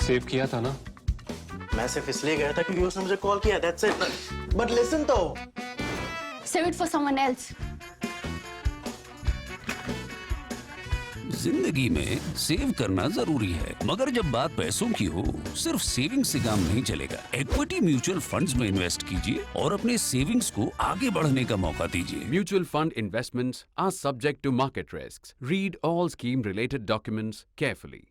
Save किया था ना? मैं सिर्फ इसलिए गया था क्योंकि उसने मुझे कॉल किया, that's it. But listen तो. Save it for someone else. जिंदगी में सेव करना जरूरी है, मगर जब बात पैसों की हो, सिर्फ सेविंग से काम नहीं चलेगा। इक्विटी म्यूचुअल फंड्स में इन्वेस्ट कीजिए और अपने सेविंग्स को आगे बढ़ने का मौका दीजिए। Mutual fund investments are subject to market risks. Read all scheme-related documents carefully.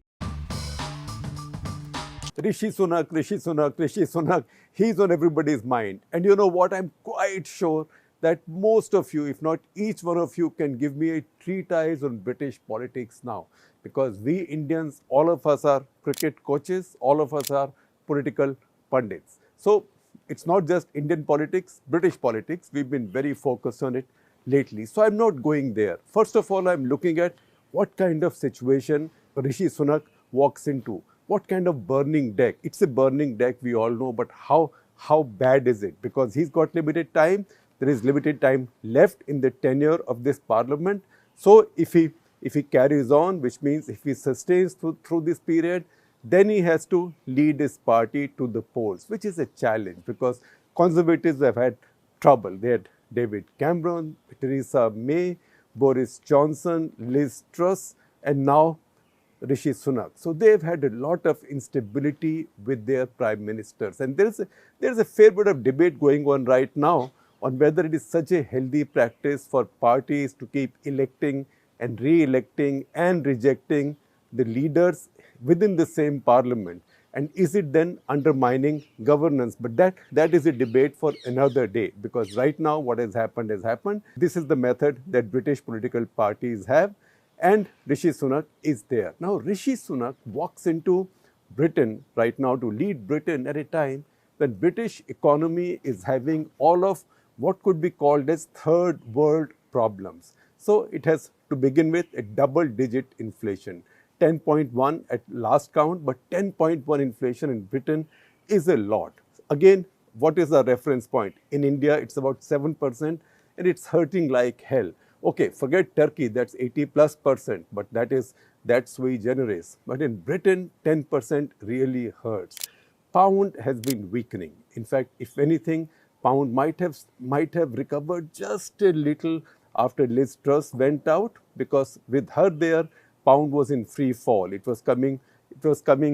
Rishi Sunak, he's on everybody's mind. And you know what? I'm quite sure that most of you, if not each one of you, can give me a treatise on British politics now. Because we Indians, all of us are cricket coaches, all of us are political pundits. So it's not just Indian politics, British politics. We've been very focused on it lately. So I'm not going there. First of all, I'm looking at what kind of situation Rishi Sunak walks into. What kind of burning deck? It's a burning deck, we all know, but how bad is it? Because he's got limited time. There is limited time left in the tenure of this parliament. So if he carries on, which means if he sustains through this period, then he has to lead his party to the polls, which is a challenge because Conservatives have had trouble. They had David Cameron, Theresa May, Boris Johnson, Liz Truss, and now Rishi Sunak. So they've had a lot of instability with their prime ministers. And there's a fair bit of debate going on right now on whether it is such a healthy practice for parties to keep electing and re-electing and rejecting the leaders within the same parliament. And is it then undermining governance? But that is a debate for another day, because right now what has happened has happened. This is the method that British political parties have, and Rishi Sunak is there. Now Rishi Sunak walks into Britain right now to lead Britain at a time when British economy is having all of what could be called as third world problems. So it has, to begin with, a double-digit inflation, 10.1 at last count, but 10.1 inflation in Britain is a lot. Again, what is the reference point? In India, it's about 7%, and it's hurting like hell. Okay, forget Turkey, that's 80+%, but that's sui generis. But in Britain, 10% really hurts. Pound has been weakening. In fact, if anything, pound might have recovered just a little after Liz Truss went out, because with her there, pound was in free fall. It was coming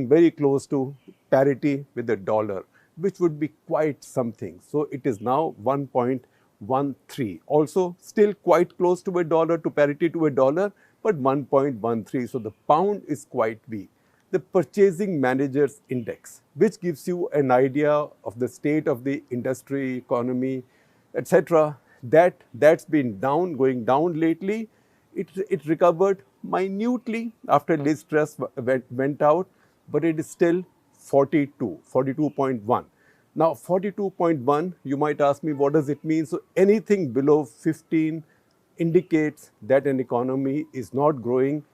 very close to parity with the dollar, which would be quite something. So it is now 1.13. Also still quite close to a dollar, to parity to a dollar, but 1.13. So the pound is quite weak. The Purchasing Managers Index, which gives you an idea of the state of the industry, economy, etc., that's been going down lately. It recovered minutely after Liz Truss went out, but it is still 42.1. Now 42.1, you might ask me, what does it mean? So anything below 15 indicates that an economy is not growing.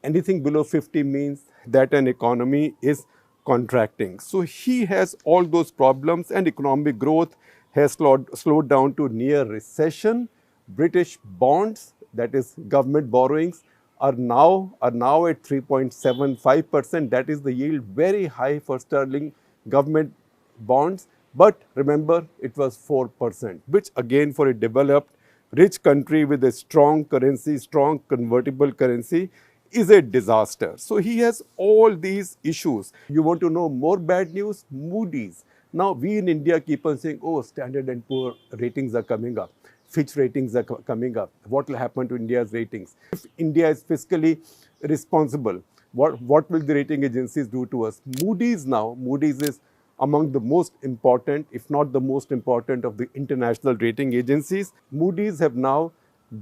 Anything below 50 means that an economy is contracting. So he has all those problems, and economic growth has slowed down to near recession. British bonds, that is government borrowings, are now at 3.75%. That is the yield, very high for sterling government bonds. But remember, it was 4%, which again, for a developed, rich country with a strong currency, strong convertible currency, is a disaster. So he has all these issues. You want to know more bad news? Moody's. Now we in India keep on saying, oh, Standard and Poor ratings are coming up. Fitch ratings are coming up. What will happen to India's ratings? If India is fiscally responsible, what will the rating agencies do to us? Moody's is among the most important, if not the most important, of the international rating agencies. Moody's have now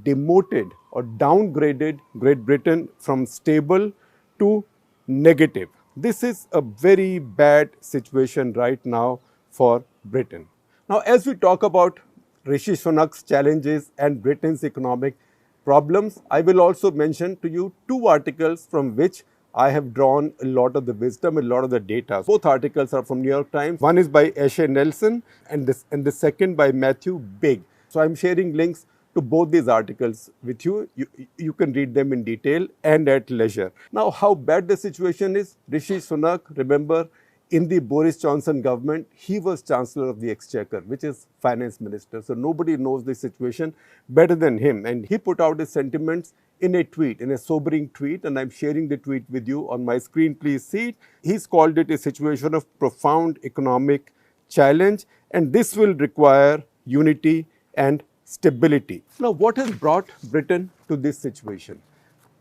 demoted or downgraded Great Britain from stable to negative. This is a very bad situation right now for Britain. Now, as we talk about Rishi Sunak's challenges and Britain's economic problems, I will also mention to you two articles from which I have drawn a lot of the wisdom, a lot of the data. Both articles are from New York Times. One is by Ashley Nelson and the second by Matthew Bigg. So I'm sharing links to both these articles with you. You can read them in detail and at leisure. Now, how bad the situation is, Rishi Sunak, remember, in the Boris Johnson government, he was Chancellor of the Exchequer, which is Finance Minister. So nobody knows the situation better than him. And he put out his sentiments in a tweet, in a sobering tweet, and I'm sharing the tweet with you on my screen. Please see it. He's called it a situation of profound economic challenge, and this will require unity and stability. Now, what has brought Britain to this situation?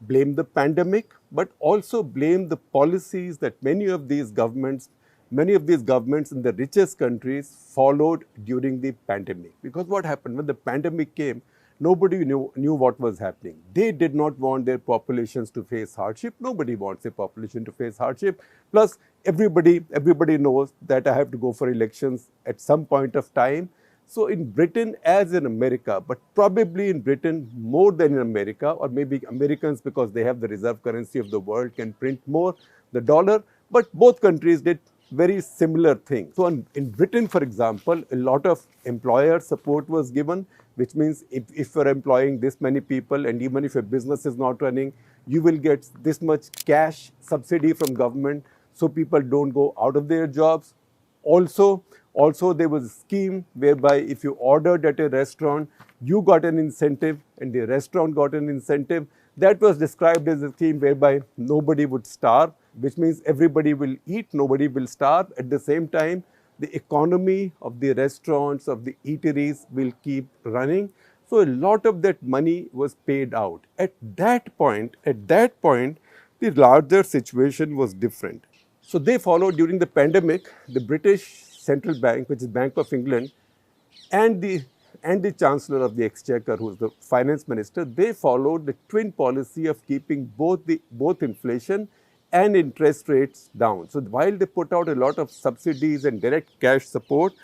Blame the pandemic, but also blame the policies that many of these governments in the richest countries followed during the pandemic. Because what happened when the pandemic came, nobody knew what was happening. They did not want their populations to face hardship. Nobody wants a population to face hardship. Plus, everybody knows that I have to go for elections at some point of time. So in Britain, as in America, but probably in Britain more than in America, or maybe Americans, because they have the reserve currency of the world, can print more, the dollar, but both countries did very similar things. So in Britain, for example, a lot of employer support was given, which means if you're employing this many people, and even if your business is not running, you will get this much cash subsidy from government, so people don't go out of their jobs. Also, there was a scheme whereby if you ordered at a restaurant, you got an incentive and the restaurant got an incentive. That was described as a scheme whereby nobody would starve, which means everybody will eat, nobody will starve. At the same time, the economy of the restaurants, of the eateries will keep running. So a lot of that money was paid out. At that point, the larger situation was different. So they followed during the pandemic, the British Central Bank, which is Bank of England, and the Chancellor of the Exchequer, who is the Finance Minister, they followed the twin policy of keeping both inflation and interest rates down. So while they put out a lot of subsidies and direct cash support,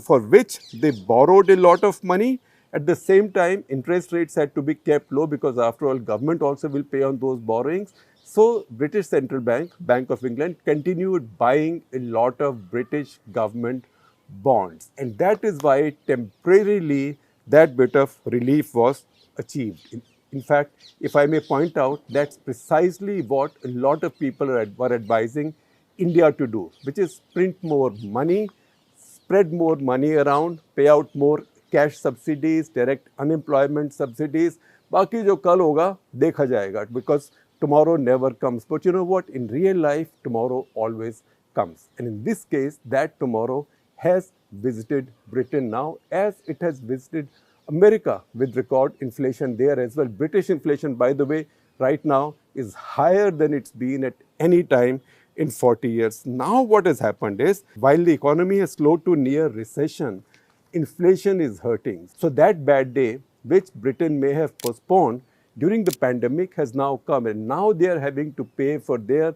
for which they borrowed a lot of money, at the same time, interest rates had to be kept low because after all, government also will pay on those borrowings. So British Central Bank, Bank of England, continued buying a lot of British government bonds. And that is why temporarily that bit of relief was achieved. In fact, if I may point out, that's precisely what a lot of people were advising India to do, which is print more money, spread more money around, pay out more cash subsidies, direct unemployment subsidies. Baki jo kal hoga, dekha jayega, because tomorrow never comes. But you know what? In real life, tomorrow always comes. And in this case, that tomorrow has visited Britain now, as it has visited America with record inflation there as well. British inflation, by the way, right now is higher than it's been at any time in 40 years. Now what has happened is, while the economy has slowed to near recession, inflation is hurting. So that bad day, which Britain may have postponed during the pandemic, has now come, and now they are having to pay for their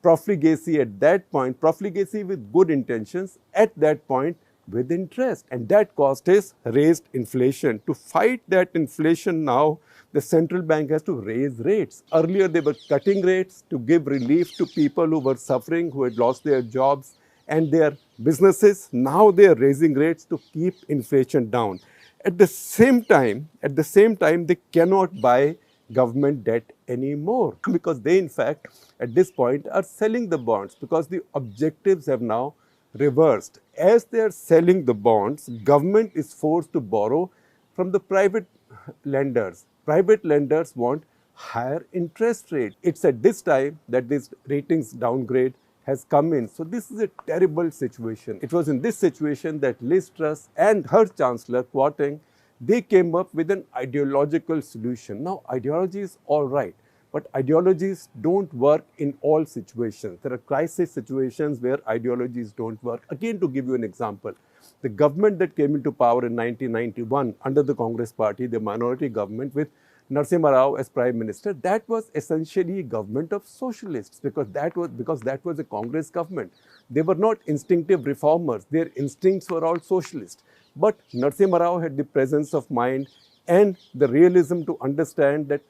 profligacy at that point, profligacy with good intentions at that point with interest. And that cost is raised inflation. To fight that inflation now, the central bank has to raise rates. Earlier they were cutting rates to give relief to people who were suffering, who had lost their jobs and their businesses. Now they are raising rates to keep inflation down. At the same time, they cannot buy government debt anymore, because they in fact at this point are selling the bonds, because the objectives have now reversed. As they are selling the bonds, government is forced to borrow from the private lenders. Private lenders want higher interest rate. It's at this time that this ratings downgrade has come in. So this is a terrible situation. It was in this situation that Liz Truss and her Chancellor, Kwarteng, they came up with an ideological solution. Now, ideology is all right, but ideologies don't work in all situations. There are crisis situations where ideologies don't work. Again, to give you an example, the government that came into power in 1991 under the Congress party, the minority government with Narasimha Rao as Prime Minister, that was essentially a government of socialists, because that was a Congress government. They were not instinctive reformers. Their instincts were all socialist. But Narasimha Rao had the presence of mind and the realism to understand that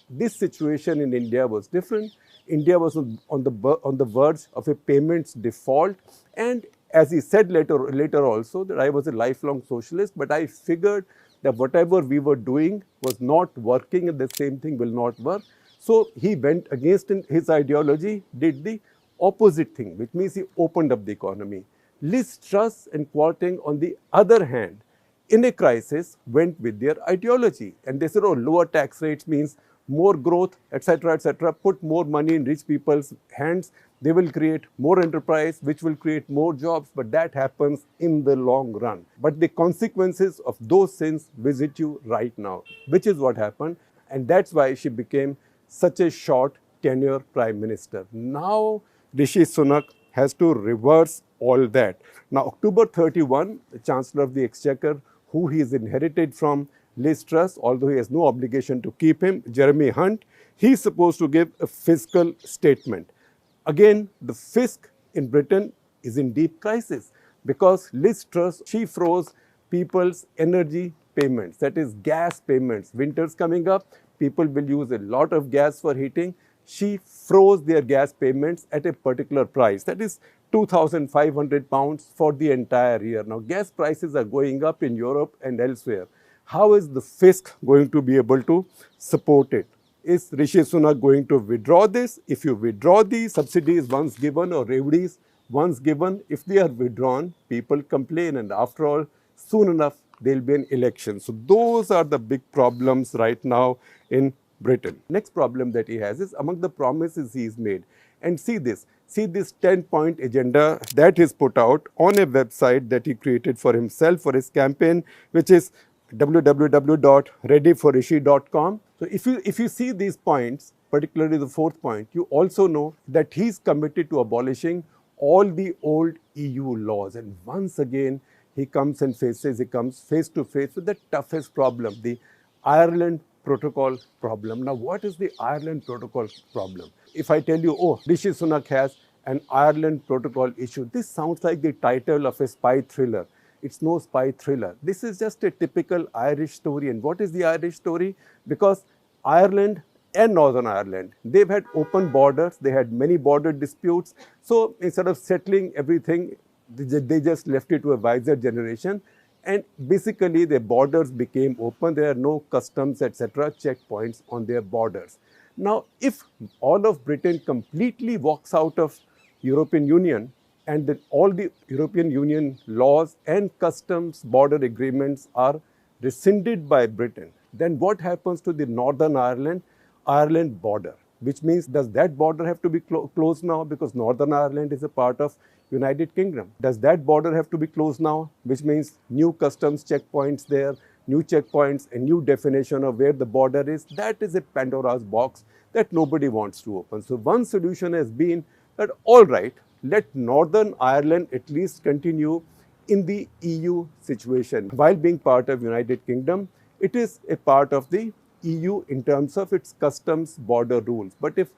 this situation in India was different. India was on the verge of a payments default, and as he said later also, that I was a lifelong socialist, but I figured that whatever we were doing was not working and the same thing will not work. So he went against his ideology, did the opposite thing, which means he opened up the economy. Liz Truss and Kwarteng, on the other hand, in a crisis, went with their ideology. And they said, oh, lower tax rates means more growth, etc., put more money in rich people's hands. They will create more enterprise, which will create more jobs, but that happens in the long run. But the consequences of those sins visit you right now, which is what happened. And that's why she became such a short tenure prime minister. Now, Rishi Sunak has to reverse all that. Now, October 31, the Chancellor of the Exchequer, who he has inherited from Liz Truss, although he has no obligation to keep him, Jeremy Hunt, he is supposed to give a fiscal statement. Again, the fisc in Britain is in deep crisis because Liz Truss, she froze people's energy payments, that is gas payments. Winter's coming up, people will use a lot of gas for heating. She froze their gas payments at a particular price, that is £2,500 for the entire year. Now, gas prices are going up in Europe and elsewhere. How is the fisc going to be able to support it? Is Rishi Sunak going to withdraw this? If you withdraw the subsidies once given or revenues once given, if they are withdrawn, people complain, and after all, soon enough, there will be an election. So those are the big problems right now in Britain. Next problem that he has is among the promises he's made. And see this 10-point agenda that is put out on a website that he created for himself for his campaign, which is www.readyforrishi.com. So if you see these points, particularly the fourth point, you also know that he's committed to abolishing all the old EU laws. And once again, he comes face to face with the toughest problem, the Ireland Protocol problem. Now, what is the Ireland Protocol problem? If I tell you, oh, Rishi Sunak has an Ireland Protocol issue, this sounds like the title of a spy thriller. It's no spy thriller. This is just a typical Irish story. And what is the Irish story? Because Ireland and Northern Ireland, they've had open borders. They had many border disputes. So instead of settling everything, they just left it to a wiser generation. And basically, their borders became open. There are no customs, etc., checkpoints on their borders. Now, if all of Britain completely walks out of European Union, and that all the European Union laws and customs border agreements are rescinded by Britain, then what happens to the Northern Ireland border? Which means, does that border have to be closed now because Northern Ireland is a part of United Kingdom? Does that border have to be closed now? Which means new customs checkpoints there, new checkpoints, a new definition of where the border is. That is a Pandora's box that nobody wants to open. So one solution has been that, all right, let Northern Ireland at least continue in the EU situation. While being part of United Kingdom, it is a part of the EU in terms of its customs border rules. But if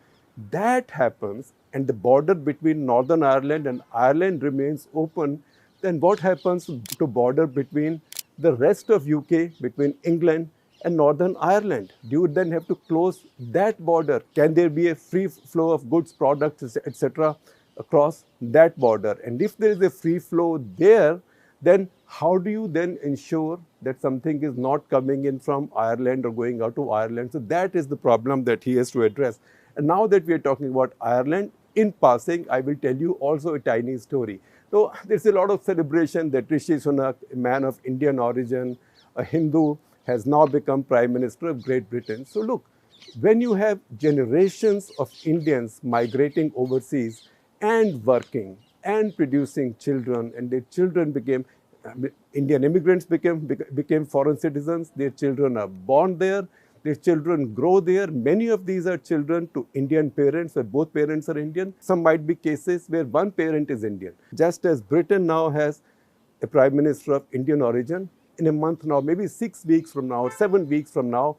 that happens and the border between Northern Ireland and Ireland remains open, then what happens to border between the rest of UK, between England and Northern Ireland? Do you then have to close that border? Can there be a free flow of goods, products, etc., across that border? And if there is a free flow there, then how do you then ensure that something is not coming in from Ireland or going out to Ireland? So that is the problem that he has to address. And now that we are talking about Ireland, in passing, I will tell you also a tiny story. So there's a lot of celebration that Rishi Sunak, a man of Indian origin, a Hindu, has now become Prime Minister of Great Britain. So look, when you have generations of Indians migrating overseas and working and producing children, and their children became, Indian immigrants became foreign citizens, their children are born there, their children grow there. Many of these are children to Indian parents where both parents are Indian. Some might be cases where one parent is Indian. Just as Britain now has a Prime Minister of Indian origin, in a month now, maybe 6 weeks from now, or 7 weeks from now,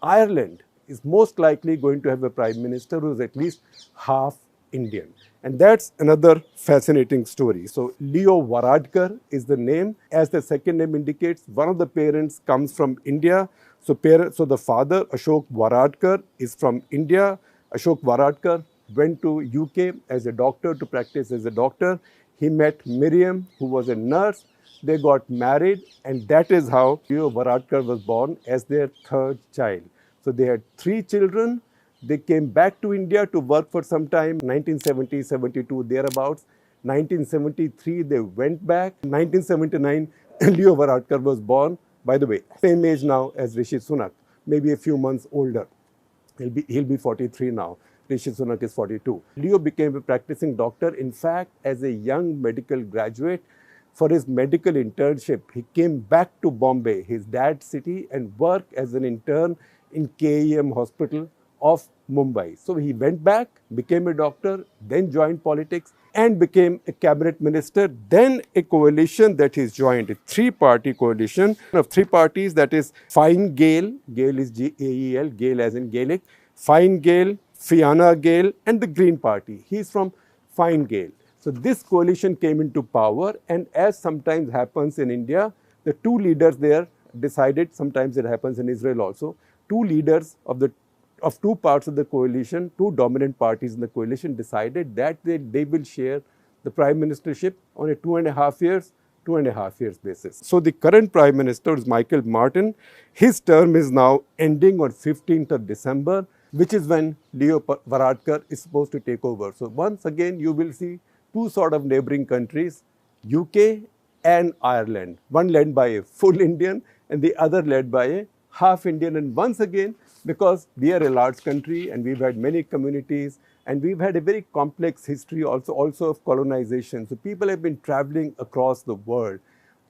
Ireland is most likely going to have a Prime Minister who is at least half Indian. And that's another fascinating story. So Leo Varadkar is the name. As the second name indicates, one of the parents comes from India. So the father, Ashok Varadkar, is from India. Ashok Varadkar went to UK as a doctor to practice as a doctor. He met Miriam, who was a nurse. they got married, and that is how Leo Varadkar was born as their third child. So they had 3 children. They came back to India to work for some time, 1970, 72, thereabouts. 1973, they went back. 1979, Leo Varadkar was born. By the way, same age now as Rishi Sunak, maybe a few months older. He'll be 43 now. Rishi Sunak is 42. Leo became a practicing doctor. In fact, as a young medical graduate, for his medical internship, he came back to Bombay, his dad's city, and worked as an intern in KEM Hospital of Mumbai. So he went back, became a doctor, then joined politics and became a cabinet minister, then a coalition that he's joined, a 3-party coalition of 3 parties, that is Fine Gael, Gael is G-A-E-L, Gael as in Gaelic, Fine Gael, Fianna Gael and the Green Party. He's from Fine Gael. So this coalition came into power, and as sometimes happens in India, the 2 leaders there decided, sometimes it happens in Israel also, 2 leaders of 2 parts of the coalition, 2 dominant parties in the coalition decided that they will share the prime ministership on a 2.5 years basis. So the current prime minister is Michael Martin. His term is now ending on 15th of December, which is when Leo Varadkar is supposed to take over. So once again, you will see 2 sort of neighboring countries, UK and Ireland, one led by a full Indian and the other led by a half Indian. And once again, because we are a large country and we've had many communities and we've had a very complex history also of colonization. So people have been traveling across the world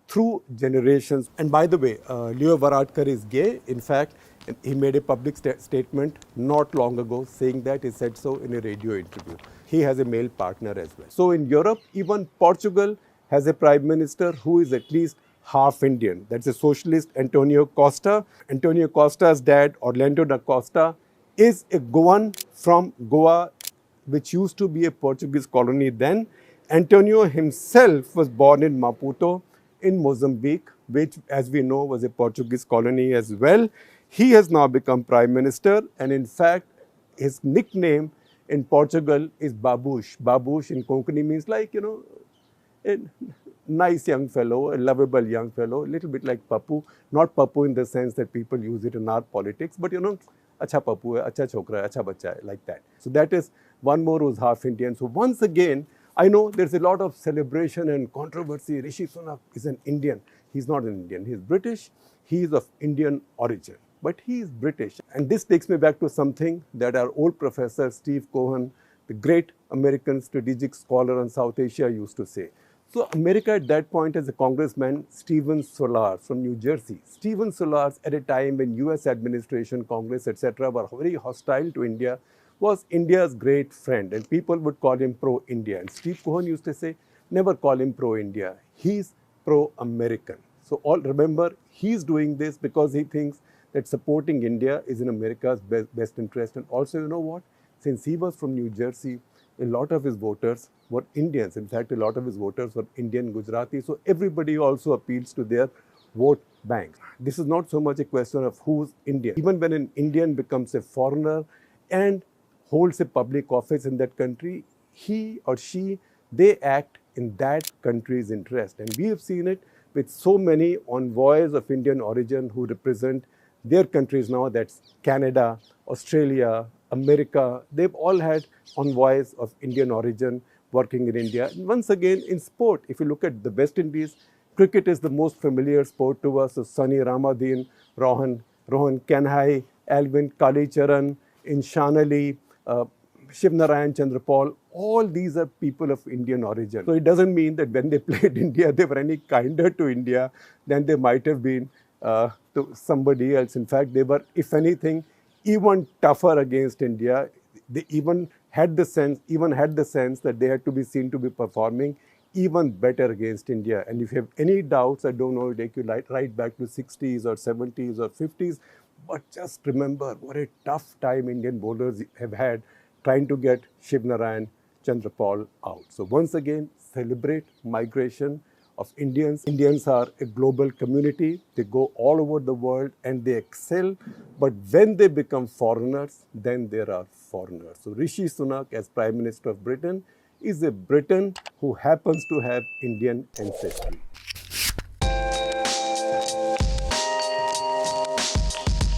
through generations. And by the way, Leo Varadkar is gay. In fact, he made a public statement not long ago saying that. He said so in a radio interview. He has a male partner as well. So in Europe, even Portugal has a prime minister who is at least half Indian. That's a socialist, Antonio Costa. Antonio Costa's dad, Orlando da Costa, is a Goan from Goa, which used to be a Portuguese colony then. Antonio himself was born in Maputo in Mozambique, which, as we know, was a Portuguese colony as well. He has now become prime minister, and in fact, his nickname in Portugal is Babush. Babush in Konkani means like, a nice young fellow, a lovable young fellow, a little bit like Papu. Not Papu in the sense that people use it in our politics, but acha Papu hai, acha chokra hai, acha bacha hai, like that. So that is one more who's half Indian. So once again, I know there's a lot of celebration and controversy. Rishi Sunak is an Indian. He's not an Indian. He's British. He is of Indian origin, but he is British. And this takes me back to something that our old professor, Steve Cohen, the great American strategic scholar on South Asia, used to say. So America at that point has a congressman, Stephen Solars from New Jersey. Stephen Solars, at a time when US administration, Congress, etc. were very hostile to India, was India's great friend, and people would call him pro-India. And Steve Cohen used to say, never call him pro-India. He's pro-American. So remember, he's doing this because he thinks that supporting India is in America's best interest. And also, you know what? Since he was from New Jersey, a lot of his voters were Indians. In fact, a lot of his voters were Indian Gujarati. So everybody also appeals to their vote bank. This is not so much a question of who's Indian. Even when an Indian becomes a foreigner and holds a public office in that country, he or she, they act in that country's interest. And we have seen it with so many envoys of Indian origin who represent their countries now. That's Canada, Australia, America. They've all had envoys of Indian origin working in India. And once again, in sport, if you look at the West Indies, cricket is the most familiar sport to us. So Sunny Ramadhin, Rohan Kanhai, Alvin Kalicharan, Inshan Ali, Shivnarayan Chandrapal, all these are people of Indian origin. So it doesn't mean that when they played India, they were any kinder to India than they might have been to somebody else. In fact, they were, if anything, even tougher against India. They even had the sense that they had to be seen to be performing even better against India. And if you have any doubts, I don't know, take you right back to 60s or 70s or 50s. But just remember what a tough time Indian bowlers have had trying to get Shivnarayan Chandrapal out. So once again, celebrate migration of Indians. Indians are a global community. They go all over the world and they excel. But when they become foreigners, then there are foreigners. So Rishi Sunak, as Prime Minister of Britain, is a Briton who happens to have Indian ancestry.